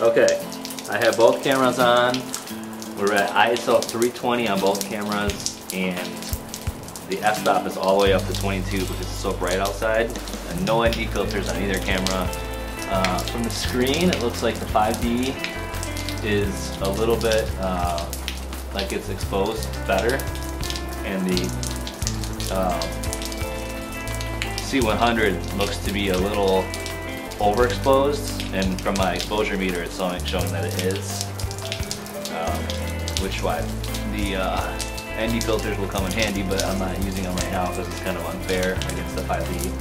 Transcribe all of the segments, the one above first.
Okay, I have both cameras on. We're at ISO 320 on both cameras, and the f-stop is all the way up to 22 because it's so bright outside, and no ND filters on either camera. From the screen, it looks like the 5D is a little bit like it's exposed better, and the C100 looks to be a little overexposed, and from my exposure meter it's showing that it is, which why the ND filters will come in handy, but I'm not using them right now because it's kind of unfair against the 5D.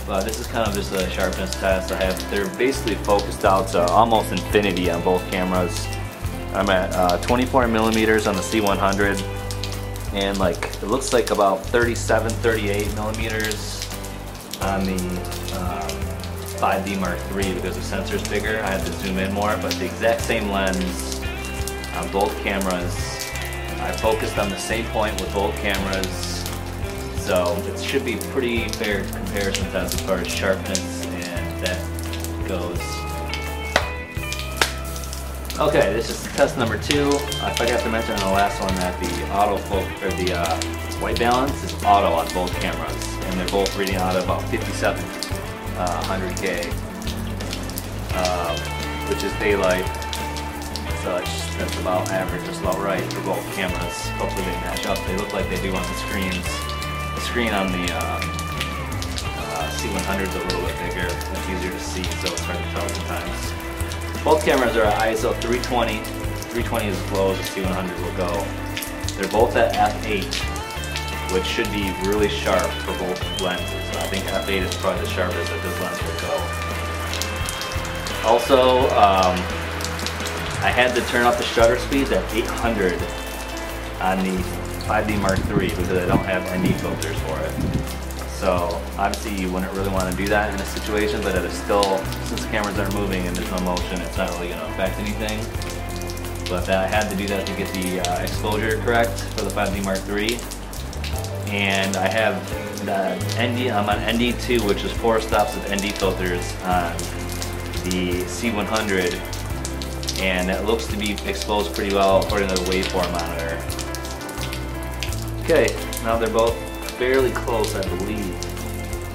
But this is kind of just a sharpness test. They're basically focused out to almost infinity on both cameras. I'm at 24 millimeters on the C100, and like it looks like about 37, 38 millimeters on the 5D Mark III because the sensor's bigger. I have to zoom in more, but the exact same lens on both cameras. I focused on the same point with both cameras, so it should be pretty fair comparison test as far as sharpness and that goes. Okay, this is test number 2. I forgot to mention in the last one that the autofocus or the white balance is auto on both cameras, and they're both reading out at about 5700K, which is daylight. So that's about average, just about right for both cameras. Hopefully they match up. They look like they do on the screens. The screen on the C100 is a little bit bigger. It's easier to see, so it's hard to tell sometimes. Both cameras are at ISO 320. 320 is as low as the C100 will go. They're both at f8, which should be really sharp for both lenses. I think f8 is probably the sharpest that this lens will go. Also, I had to turn off the shutter speeds at 800 on the 5D Mark III because I don't have ND filters for it. So obviously you wouldn't really want to do that in a situation, but it is still, since the cameras aren't moving and there's no motion, it's not really going to affect anything. But I had to do that to get the exposure correct for the 5D Mark III. And I have the ND, I'm on ND2, which is 4 stops of ND filters on the C100. And it looks to be exposed pretty well according to the waveform monitor. Okay, now they're both fairly close, I believe.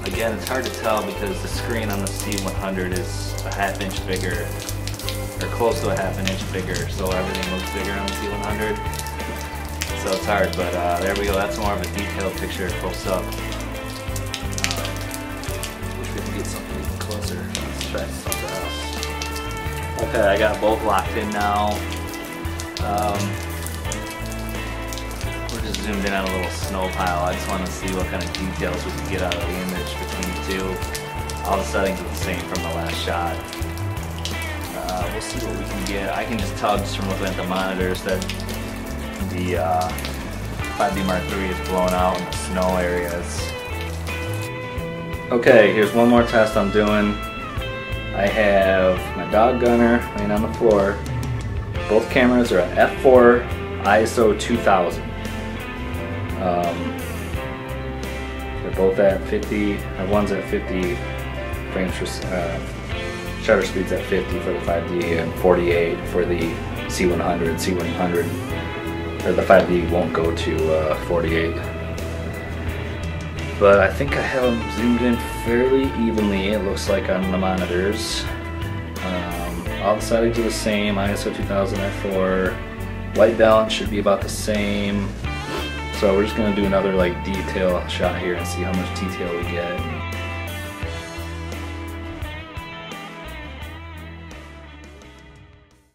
Again, it's hard to tell because the screen on the C100 is a ½ inch bigger, or close to a ½ inch bigger, so everything looks bigger on the C100. So it's hard, but there we go. That's more of a detailed picture close up. Wish we could get something even closer. Let's try something else. Okay, I got both locked in now. We're just zoomed in on a little snow pile. I just want to see what kind of details we can get out of the image between the two. All the settings are the same from the last shot. We'll see what we can get. I can just tell just from looking at the monitors that the 5D Mark III is blown out in the snow areas. Okay, here's one more test I'm doing. I have my dog gunner laying on the floor. Both cameras are at f4 ISO 2000. They're both at 50. One's at 50 frames per shutter speeds at 50 for the 5D and 48 for the C100. C100 or the 5D won't go to 48. But I think I have them zoomed in fairly evenly, it looks like on the monitors. All the settings are the same, ISO 2000 f4. White balance should be about the same. So we're just going to do another like detail shot here and see how much detail we get.